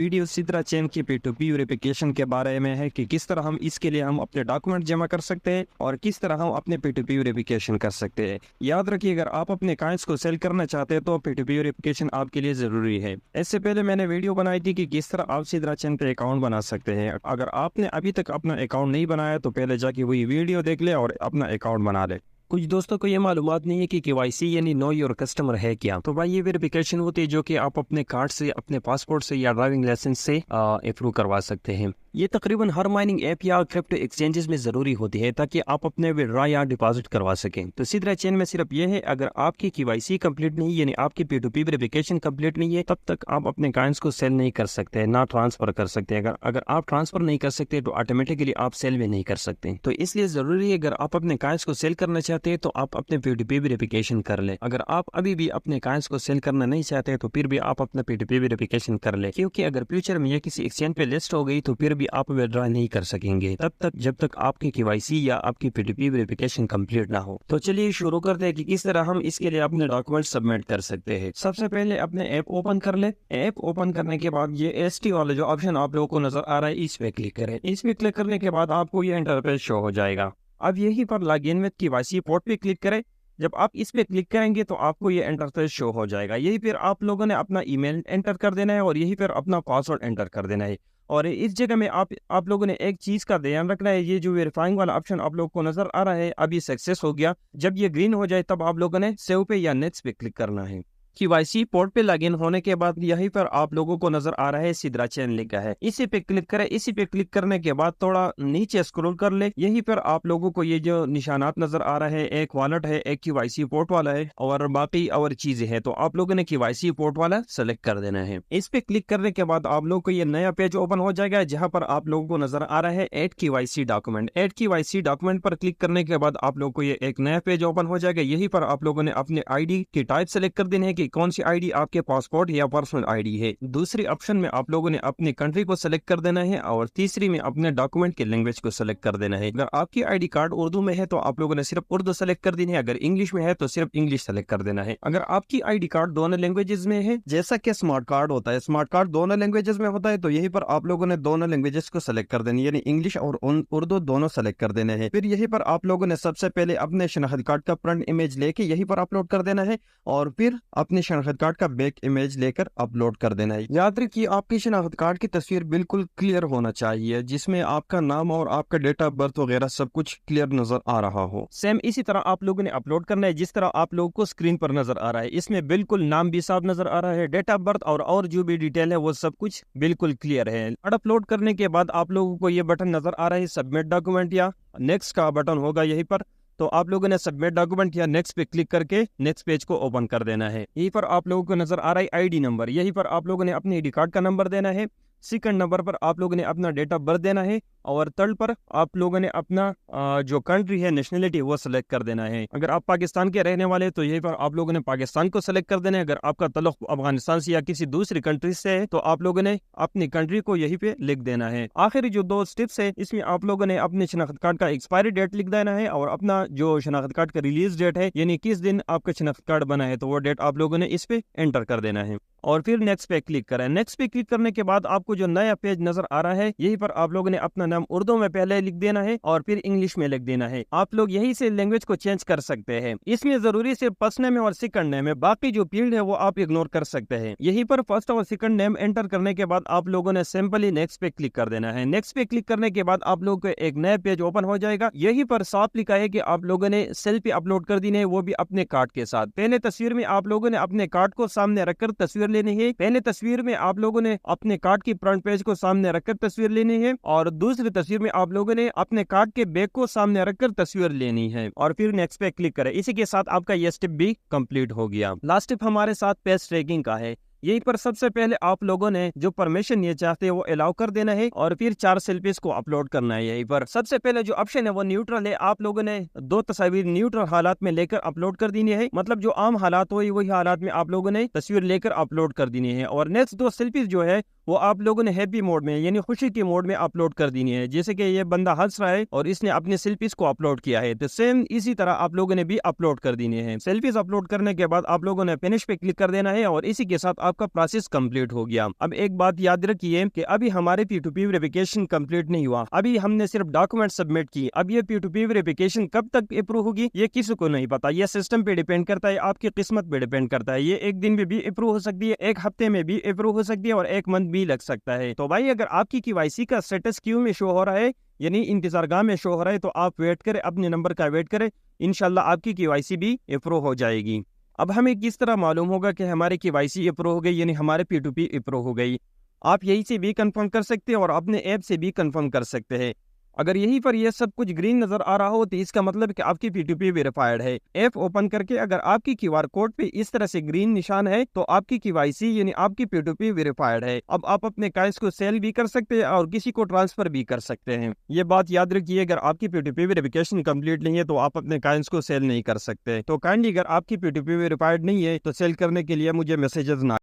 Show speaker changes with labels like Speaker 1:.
Speaker 1: Video Sidra chain की P2P verification के बारे में है कि किस तरह हम इसके लिए हम अपने डॉक्यूमेंट जमा कर सकते हैं और किस तरह हम अपने P2P वेरिफिकेशन कर सकते हैं। याद रखिए, अगर आप अपने कॉइन्स को सेल करना चाहते हैं तो P2P वेरिफिकेशन आपके लिए ज़रूरी है। इससे पहले मैंने वीडियो बनाई थी कि किस तरह आप सिद्रा चेन पे अकाउंट बना सकते हैं। अगर आपने अभी तक अपना अकाउंट नहीं बनाया तो पहले जाके वही वीडियो देख ले और अपना अकाउंट बना ले। कुछ दोस्तों को ये मालूमात नहीं है कि KYC यानी नो योर कस्टमर है क्या। तो भाई ये वेरिफिकेशन होती है जो कि आप अपने कार्ड से, अपने पासपोर्ट से या ड्राइविंग लाइसेंस से अप्रूव करवा सकते हैं। ये तकरीबन हर माइनिंग ऐप या क्रिप्टो एक्सचेंजेस में ज़रूरी होती है ताकि आप अपने विड्रॉ या डिपॉजिट करवा सकें। तो सिद्रा चेन में सिर्फ ये है, अगर आपकी KYC कंप्लीट नहीं यानी आपकी P2P वेरिफिकेशन कंप्लीट नहीं है तब तक आप अपने कॉइन्स को सेल नहीं कर सकते, ना ट्रांसफर कर सकते। अगर आप ट्रांसफर नहीं कर सकते तो ऑटोमेटिकली आप सेल भी नहीं कर सकते। तो इसलिए ज़रूरी है, अगर आप अपने कॉइन्स को सेल करना चाहते हैं तो आप अपने P2P वेरिफिकेशन कर ले। अगर आप अभी भी अपने कॉइन्स को सेल करना नहीं चाहते तो फिर भी आप अपना P2P वेरिफिकेशन कर ले, क्योंकि अगर फ्यूचर में ये किसी एक्सचेंज पे लिस्ट हो गई तो फिर भी आप विड्रॉ नहीं कर सकेंगे तब तक जब तक आपकी KYC या आपकी P2P वेरिफिकेशन कंप्लीट ना हो। तो चलिए शुरू करते हैं कि किस तरह हम इसके लिए अपने डॉक्यूमेंट सबमिट कर सकते हैं। सबसे पहले अपने ऐप ओपन कर ले। ऐप ओपन करने के बाद ये ST वाला जो ऑप्शन आप लोगों को नजर आ रहा है, इस पे क्लिक करें। इस पे क्लिक करने के बाद आपको ये इंटरफेस शो हो जाएगा। अब यहीं पर लॉगिन विद KYC पोर्ट पे क्लिक करें। जब आप इस पे क्लिक करेंगे तो आपको ये इंटरफेस शो हो जाएगा। यही फिर आप लोगों ने अपना ईमेल एंटर कर देना है और यही फिर अपना पासवर्ड एंटर कर देना है। और इस जगह में आप लोगों ने एक चीज़ का ध्यान रखना है, ये जो वेरीफाइंग वाला ऑप्शन आप लोगों को नजर आ रहा है अब ये सक्सेस हो गया। जब ये ग्रीन हो जाए तब आप लोगों ने सेव पे या नेक्स्ट पे क्लिक करना है। KYC पोर्ट पे लॉगिन होने के बाद यहीं पर आप लोगों को नजर आ रहा है सिद्रा चेन लिखा है, इसी पे क्लिक करें। इसी पे क्लिक करने के बाद थोड़ा नीचे स्क्रॉल कर ले। यहीं पर आप लोगों को ये जो निशानात नजर आ रहा है, एक वॉलेट है, एक KYC पोर्ट वाला है और बाकी और चीजें हैं, तो आप लोगों ने KYC पोर्ट वाला सेलेक्ट कर देना है। इस पे क्लिक करने के बाद आप लोगों को ये नया पेज ओपन हो जाएगा जहां पर आप लोगों को नजर आ रहा है add KYC document. Add KYC document पर क्लिक करने के बाद आप लोगों को ये एक नया पेज ओपन हो जाएगा। यहीं पर आप लोगों ने अपने ID की टाइप सेलेक्ट कर देनी है कि कौन सी ID आपके पासपोर्ट या पर्सनल ID है। दूसरी ऑप्शन में आप लोगों ने अपनी कंट्री को सेलेक्ट कर देना है और तीसरी में अपने डॉक्यूमेंट के लैंग्वेज को सेलेक्ट कर देना है। अगर आपकी ID कार्ड उर्दू में है तो आप लोगों ने सिर्फ उर्दू सेलेक्ट कर देनी है, अगर इंग्लिश में है तो सिर्फ इंग्लिश सेलेक्ट कर देना है। अगर आपकी ID कार्ड दोनों लैंग्वेजेस में है, जैसा कि स्मार्ट कार्ड होता है, स्मार्ट कार्ड दोनों लैंग्वेजेस में होता है, तो यहीं पर आप लोगों ने दोनों लैंग्वेजेस को सेलेक्ट कर देनी है, यानी इंग्लिश और उर्दू दोनों सेलेक्ट कर देने हैं। फिर यहीं पर आप लोगों ने सबसे पहले अपने शनाख्त कार्ड का फ्रंट इमेज लेके यहीं पर अपलोड कर देना है और फिर अपने शनाख्त कार्ड का बैक इमेज लेकर अपलोड कर देना है। याद रखिए, आपकी शनाख्त कार्ड की तस्वीर बिल्कुल क्लियर होना चाहिए, जिसमें आपका नाम और आपका डेट ऑफ बर्थ वगैरह सब कुछ क्लियर नजर आ रहा हो। सेम इसी तरह आप लोगों ने अपलोड करना है जिस तरह आप लोगों को स्क्रीन पर नजर आ रहा है। इसमें बिल्कुल नाम भी साफ नजर आ रहा है, डेट ऑफ बर्थ और जो भी डिटेल है वो सब कुछ बिल्कुल क्लियर है। अपलोड करने के बाद आप लोगों को ये बटन नजर आ रहा है सबमिट डॉक्यूमेंट या नेक्स्ट का बटन होगा यहीं पर, तो आप लोगों ने सबमिट डॉक्यूमेंट या नेक्स्ट पे क्लिक करके नेक्स्ट पेज को ओपन कर देना है। यहीं पर आप लोगों को नजर आ रहा है ID नंबर, यहीं पर आप लोगों ने अपने ID कार्ड का नंबर देना है। सेकंड नंबर पर आप लोगों ने अपना डेट ऑफ बर्थ देना है और थर्ड पर आप लोगों ने अपना जो कंट्री है, नेशनलिटी, वो सेलेक्ट कर देना है। अगर आप पाकिस्तान के रहने वाले हैं तो यहीं पर आप लोगों ने पाकिस्तान को सेलेक्ट कर देना है। अगर आपका तल्लुक अफगानिस्तान से या किसी दूसरी कंट्री से है तो आप लोगों ने अपनी कंट्री को यहीं पे लिख देना है। आखिरी जो 2 स्टेप्स है इसमें आप लोगों ने अपने शनाख्त कार्ड का एक्सपायरी डेट लिख देना है और अपना जो शनाख्त कार्ड का रिलीज डेट है, यानी किस दिन आपका शनाख्त कार्ड बना है, तो वो डेट आप लोगों ने इस पे एंटर कर देना है और फिर नेक्स्ट पे क्लिक करें। नेक्स्ट पे क्लिक करने के बाद आपको जो नया पेज नजर आ रहा है, यहीं पर आप लोगों ने अपना नाम उर्दू में पहले लिख देना है और फिर इंग्लिश में लिख देना है। आप लोग यहीं से लैंग्वेज को चेंज कर सकते हैं। इसमें जरूरी सिर्फ फर्स्ट नेम और सेकंड नेम है, बाकी जो फील्ड है वो आप इग्नोर कर सकते हैं। यहीं पर फर्स्ट और सेकंड नेम एंटर करने के बाद आप लोगों ने सिंपली नेक्स्ट पे क्लिक कर देना है। नेक्स्ट पे क्लिक करने के बाद आप लोगों को एक नया पेज ओपन हो जाएगा। यहीं पर साफ लिखा है कि आप लोगों ने सेल्फी अपलोड कर दी है, वो भी अपने कार्ड के साथ। पहले तस्वीर में आप लोगों ने अपने कार्ड को सामने रखकर तस्वीर लेनी है। पहले तस्वीर में आप लोगों ने अपने कार्ड की फ्रंट पेज को सामने रखकर तस्वीर लेनी है और दूसरी तस्वीर में आप लोगों ने अपने कार्ड के बैक को सामने रखकर तस्वीर लेनी है और फिर नेक्स्ट पे क्लिक करें। इसी के साथ आपका ये स्टेप भी कंप्लीट हो गया। लास्ट स्टेप हमारे साथ पेज ट्रैकिंग का है। यहीं पर सबसे पहले आप लोगों ने जो परमिशन ये चाहते हैं वो अलाउ कर देना है और फिर 4 सेल्फीज को अपलोड करना है। यहीं पर सबसे पहले जो ऑप्शन है वो न्यूट्रल है। आप लोगों ने 2 तस्वीर न्यूट्रल हालात में लेकर अपलोड कर देनी है, मतलब जो आम हालात हो वही हालात में आप लोगों ने तस्वीर लेकर अपलोड कर देनी है। और नेक्स्ट 2 सेल्फीज जो है वो आप लोगों ने हैप्पी मोड में यानी खुशी के मोड में अपलोड कर देनी है। जैसे कि ये बंदा हंस रहा है और इसने अपने सेल्फीज को अपलोड किया है, तो सेम इसी तरह आप लोगों ने भी अपलोड कर देनी है। सेल्फीज अपलोड करने के बाद आप लोगों ने फिनिश पे क्लिक कर देना है और इसी के साथ आपका प्रोसेस कंप्लीट हो गया। अब एक बात याद रखिए कि अभी हमारे P2P वेरिफिकेशन कंप्लीट नहीं हुआ, अभी हमने सिर्फ डॉक्यूमेंट सबमिट की। अब ये P2P वेरिफिकेशन कब तक अप्रूव होगी ये किसी को नहीं पता, ये सिस्टम पे डिपेंड करता है, आपकी किस्मत पे डिपेंड करता है। ये एक दिन में भी अप्रूव हो सकती है, एक हफ्ते में भी अप्रूव हो सकती है और एक मंथ भी लग सकता है। तो भाई अगर आपकी KYC का स्टेटस क्यू में शो हो रहा है यानी इंतजारगाह में शो हो रहा है तो आप वेट करें, अपने नंबर का वेट करें, इंशाल्लाह आपकी KYC भी अप्रूव हो जाएगी। अब हमें किस तरह मालूम होगा कि हमारी KYC अप्रूव हो गई यानी हमारे P2P अप्रूव हो गई? आप यहीं से भी कंफर्म कर सकते हैं और अपने ऐप से भी कंफर्म कर सकते हैं। अगर यहीं पर यह सब कुछ ग्रीन नजर आ रहा हो तो इसका मतलब कि आपकी P2P वेरीफाइड है। ऐप ओपन करके अगर आपकी QR कोड पे इस तरह से ग्रीन निशान है तो आपकी KYC यानी आपकी P2P वेरीफाइड है। अब आप अपने कॉइंस को सेल भी कर सकते हैं और किसी को ट्रांसफर भी कर सकते हैं। ये बात याद रखिए, अगर आपकी P2P वेरिफिकेशन कंप्लीट नहीं है तो आप अपने कॉइंस को सेल नहीं कर सकते। तो काइंडली अगर आपकी P2P वेरीफाइड नहीं है तो सेल करने के लिए मुझे मैसेजेस ना